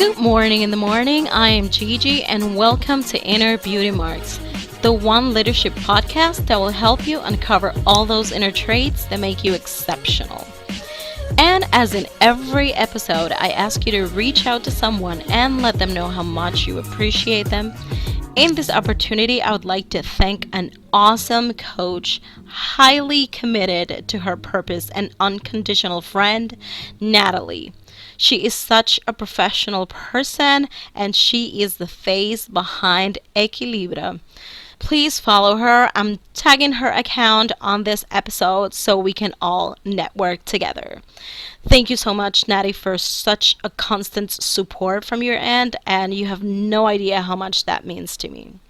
Good morning in the morning. I am Gigi and welcome to Inner Beauty Marks, the one leadership podcast that will help you uncover all those inner traits that make you exceptional. And as in every episode, I ask you to reach out to someone and let them know how much you appreciate them. In this opportunity, I would like to thank an awesome coach, highly committed to her purpose and unconditional friend, Natalie. She is such a professional person and she is the face behind Equilibra. Please follow her. I'm tagging her account on this episode so we can all network together. Thank you so much, Natty, for such a constant support from your end, and you have no idea how much that means to me.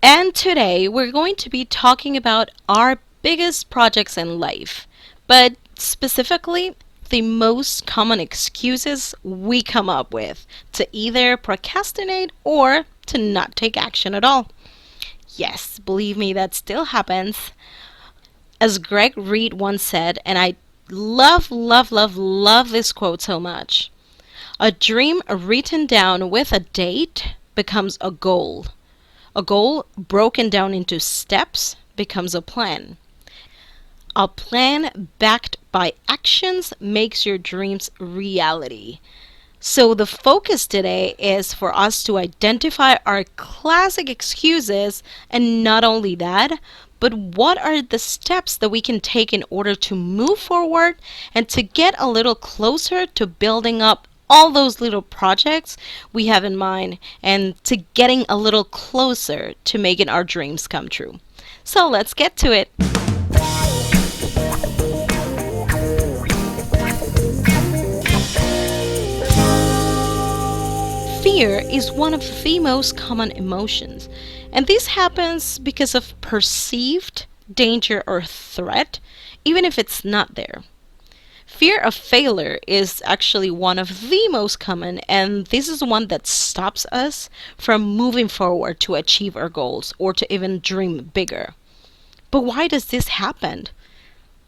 And today we're going to be talking about our biggest projects in life, but specifically the most common excuses we come up with to either procrastinate or to not take action at all. Yes, believe me, that still happens. As Greg Reed once said, and I love this quote so much. A dream written down with a date becomes a goal. A goal broken down into steps becomes a plan. A plan backed by actions makes your dreams reality. So the focus today is for us to identify our classic excuses, and not only that, but what are the steps that we can take in order to move forward and to get a little closer to building up all those little projects we have in mind and to getting a little closer to making our dreams come true. So let's get to it. Fear is one of the most common emotions, and this happens because of perceived danger or threat, even if it's not there. Fear of failure is actually one of the most common, and this is one that stops us from moving forward to achieve our goals or to even dream bigger. But why does this happen?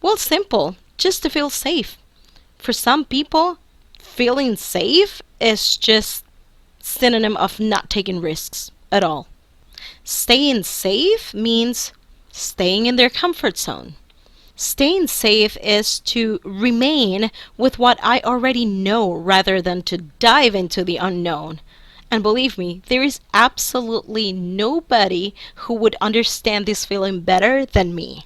Well, simple, just to feel safe. For some people, feeling safe is just synonym of not taking risks at all. Staying safe means staying in their comfort zone. Staying safe is to remain with what I already know rather than to dive into the unknown. And believe me, there is absolutely nobody who would understand this feeling better than me.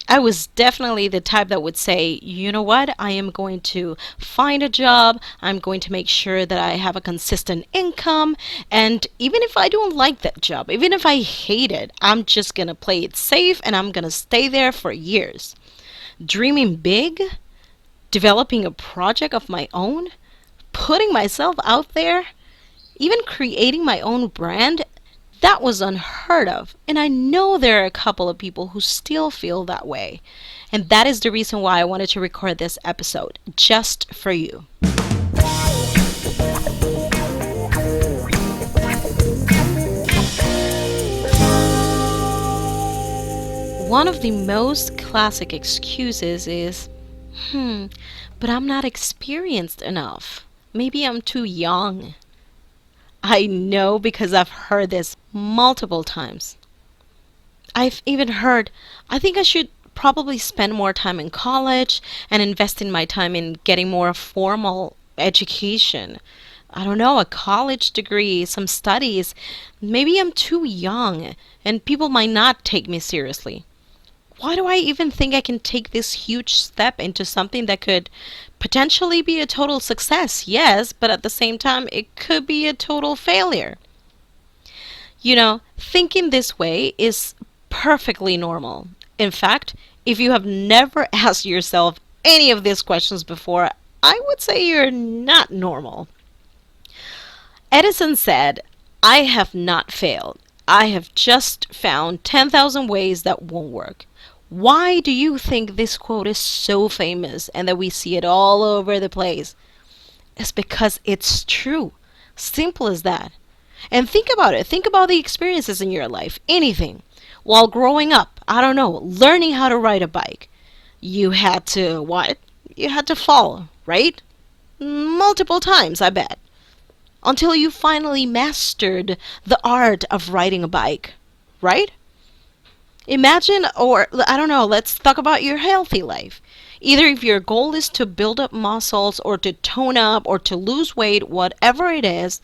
I was definitely the type that would say, you know what, I am going to find a job, I'm going to make sure that I have a consistent income, and even if I don't like that job, even if I hate it, I'm just going to play it safe and I'm going to stay there for years. Dreaming big, developing a project of my own, putting myself out there, even creating my own brand, that was unheard of, and I know there are a couple of people who still feel that way. And that is the reason why I wanted to record this episode, just for you. One of the most classic excuses is, but I'm not experienced enough. Maybe I'm too young. I know because I've heard this multiple times. I've even heard, I think I should probably spend more time in college and invest in my time in getting more formal education. I don't know, a college degree, some studies. Maybe I'm too young and people might not take me seriously. Why do I even think I can take this huge step into something that could potentially be a total success? Yes, but at the same time, it could be a total failure. You know, thinking this way is perfectly normal. In fact, if you have never asked yourself any of these questions before, I would say you're not normal. Edison said, I have not failed. I have just found 10,000 ways that won't work. Why do you think this quote is so famous and that we see it all over the place? It's because it's true. Simple as that. And think about it. Think about the experiences in your life. Anything. While growing up, I don't know, learning how to ride a bike. You had to what? You had to fall, right? Multiple times, I bet. until you finally mastered the art of riding a bike, right? Imagine, or I don't know, let's talk about your healthy life. Either if your goal is to build up muscles or to tone up or to lose weight, whatever it is,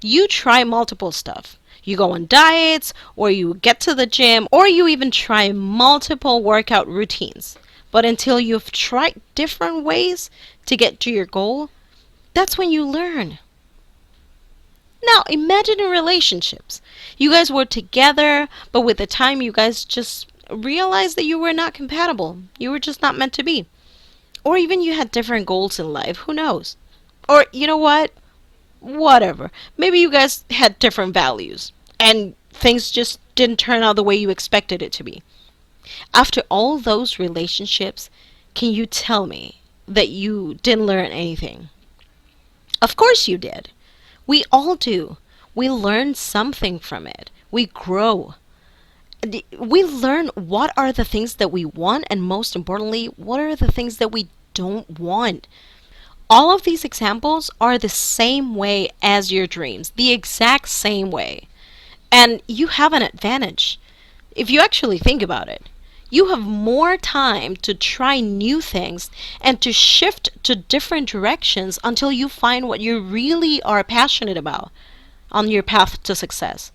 you try multiple stuff. You go on diets, or you get to the gym, or you even try multiple workout routines. But until you've tried different ways to get to your goal, that's when you learn. Now, imagine in relationships. You guys were together, but with the time, you guys just realized that you were not compatible. You were just not meant to be. Or even you had different goals in life. Who knows? Or, you know what? Whatever. Maybe you guys had different values and things just didn't turn out the way you expected it to be. After all those relationships, can you tell me that you didn't learn anything? Of course you did. We all do. We learn something from it. We grow. We learn what are the things that we want, and most importantly, what are the things that we don't want. All of these examples are the same way as your dreams, the exact same way. And you have an advantage. If you actually think about it, you have more time to try new things and to shift to different directions until you find what you really are passionate about on your path to success.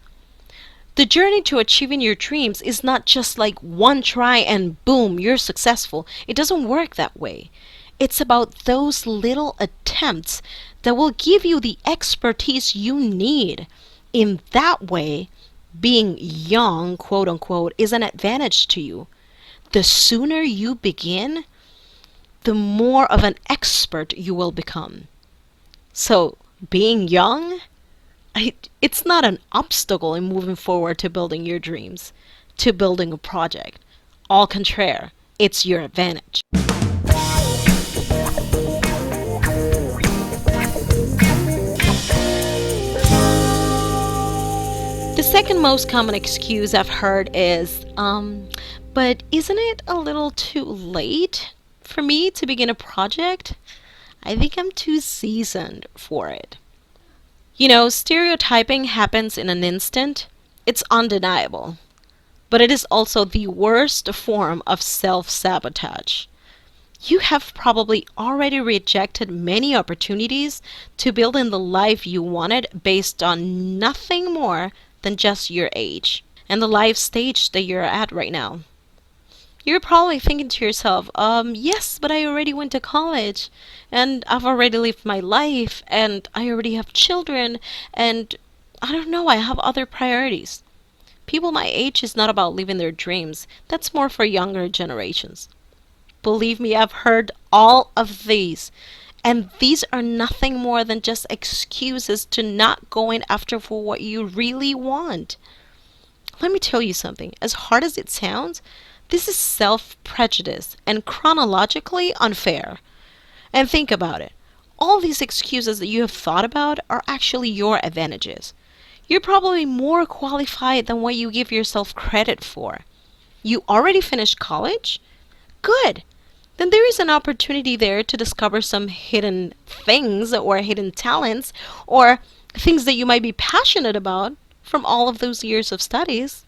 The journey to achieving your dreams is not just like one try and boom, you're successful. It doesn't work that way. It's about those little attempts that will give you the expertise you need. In that way, being young, quote unquote, is an advantage to you. The sooner you begin, the more of an expert you will become. So, being young, it's not an obstacle in moving forward to building your dreams, to building a project. Au contraire, it's your advantage. The second most common excuse I've heard is, but isn't it a little too late for me to begin a project? I think I'm too seasoned for it. You know, stereotyping happens in an instant. It's undeniable. But it is also the worst form of self-sabotage. You have probably already rejected many opportunities to build in the life you wanted based on nothing more than just your age and the life stage that you're at right now. You're probably thinking to yourself, yes, but I already went to college and I've already lived my life and I already have children and I don't know, I have other priorities. People my age is not about living their dreams. That's more for younger generations. Believe me, I've heard all of these. And these are nothing more than just excuses to not going after for what you really want. Let me tell you something. As hard as it sounds, this is self-prejudice and chronologically unfair. And think about it. All these excuses that you have thought about are actually your advantages. You're probably more qualified than what you give yourself credit for. You already finished college? Good. Then there is an opportunity there to discover some hidden things or hidden talents or things that you might be passionate about from all of those years of studies.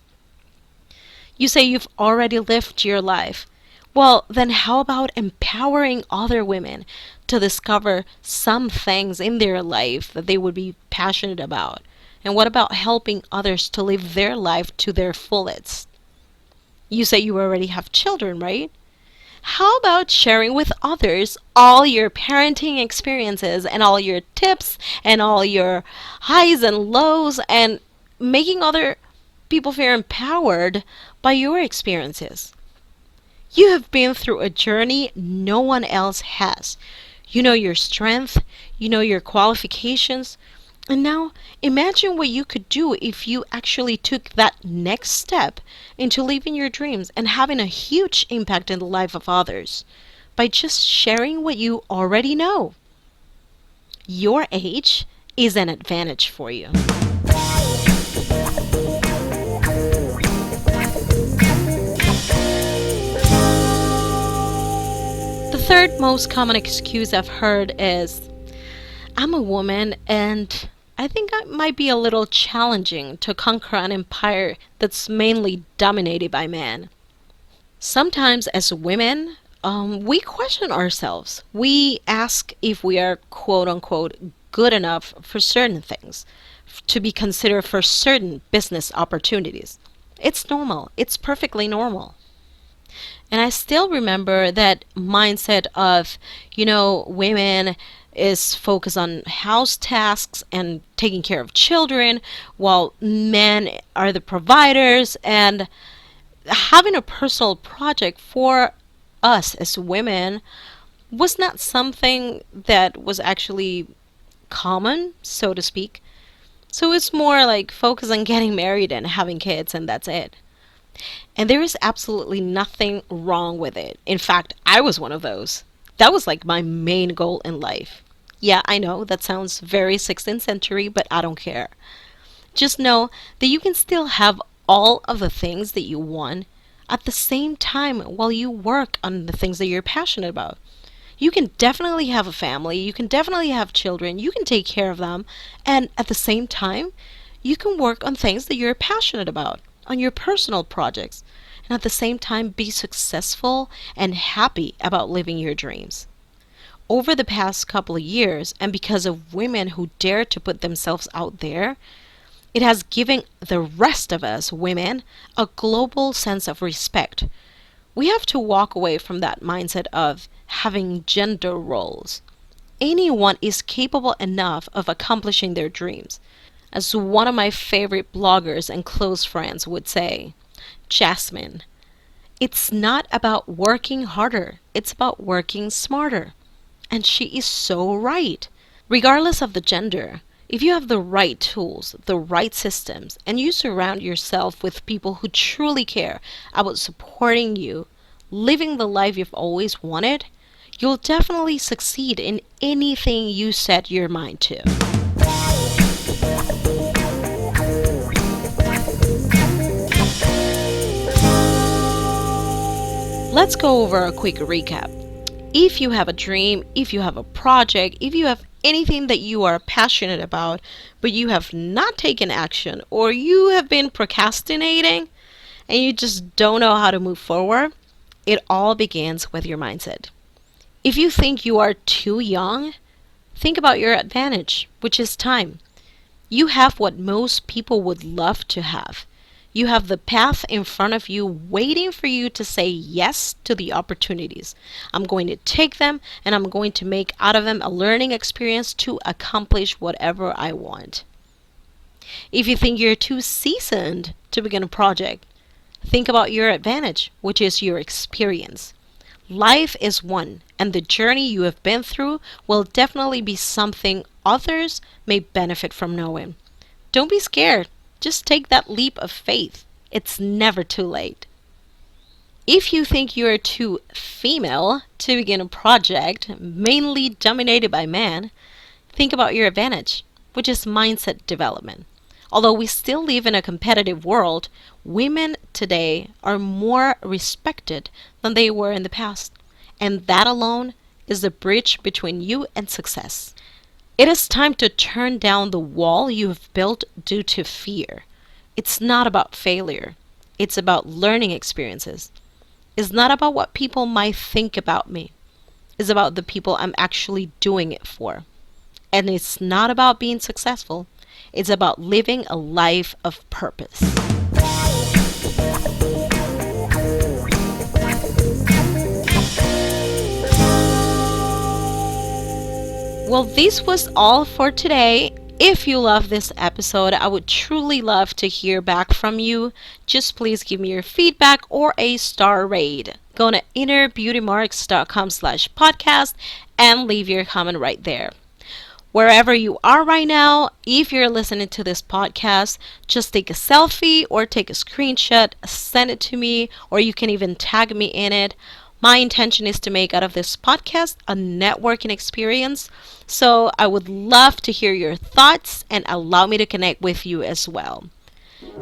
You say you've already lived your life. Well, then how about empowering other women to discover some things in their life that they would be passionate about? And what about helping others to live their life to their fullest? You say you already have children, right? How about sharing with others all your parenting experiences and all your tips and all your highs and lows and making other people feel empowered by your experiences? You have been through a journey no one else has. You know your strength, you know your qualifications, and now imagine what you could do if you actually took that next step into living your dreams and having a huge impact in the life of others by just sharing what you already know. Your age is an advantage for you. The third most common excuse I've heard is, I'm a woman and I think it might be a little challenging to conquer an empire that's mainly dominated by men. Sometimes, as women, we question ourselves. We ask if we are quote unquote good enough for certain things, to be considered for certain business opportunities. It's normal, it's perfectly normal. And I still remember that mindset of, women is focused on house tasks and taking care of children, while men are the providers. And having a personal project for us as women was not something that was actually common, so to speak. So it's more like focus on getting married and having kids, and that's it. And there is absolutely nothing wrong with it. In fact, I was one of those. That was like my main goal in life. Yeah, I know that sounds very 16th century, but I don't care. Just know that you can still have all of the things that you want at the same time while you work on the things that you're passionate about. You can definitely have a family, you can definitely have children, you can take care of them, and at the same time, you can work on things that you're passionate about, on your personal projects, and at the same time be successful and happy about living your dreams. Over the past couple of years, and because of women who dare to put themselves out there, it has given the rest of us women a global sense of respect. We have to walk away from that mindset of having gender roles. Anyone is capable enough of accomplishing their dreams. As one of my favorite bloggers and close friends would say, Jasmine, it's not about working harder, it's about working smarter. And she is so right. Regardless of the gender, if you have the right tools, the right systems, and you surround yourself with people who truly care about supporting you, living the life you've always wanted, you'll definitely succeed in anything you set your mind to. Let's go over a quick recap. If you have a dream, if you have a project, if you have anything that you are passionate about, but you have not taken action, or you have been procrastinating and you just don't know how to move forward, it all begins with your mindset. If you think you are too young, think about your advantage, which is time. You have what most people would love to have. You have the path in front of you waiting for you to say yes to the opportunities. I'm going to take them and I'm going to make out of them a learning experience to accomplish whatever I want. If you think you're too seasoned to begin a project, think about your advantage, which is your experience. Life is one, and the journey you have been through will definitely be something others may benefit from knowing. Don't be scared. Just take that leap of faith. It's never too late. If you think you're too female to begin a project mainly dominated by men, think about your advantage, which is mindset development. Although we still live in a competitive world, women today are more respected than they were in the past. And that alone is the bridge between you and success. It is time to turn down the wall you have built due to fear. It's not about failure. It's about learning experiences. It's not about what people might think about me. It's about the people I'm actually doing it for. And it's not about being successful. It's about living a life of purpose. Well, this was all for today. If you love this episode, I would truly love to hear back from you. Just please give me your feedback or a star rate. Go to innerbeautymarks.com/podcast and leave your comment right there. Wherever you are right now, if you're listening to this podcast, just take a selfie or take a screenshot, send it to me, or you can even tag me in it. My intention is to make out of this podcast a networking experience, so I would love to hear your thoughts and allow me to connect with you as well.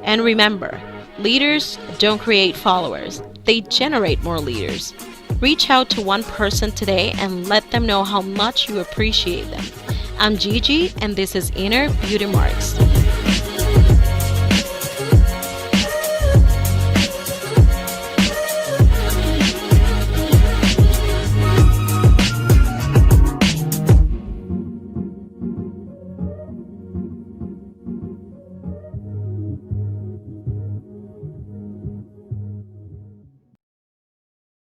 And remember, leaders don't create followers, they generate more leaders. Reach out to one person today and let them know how much you appreciate them. I'm Gigi, and this is Inner Beauty Marks.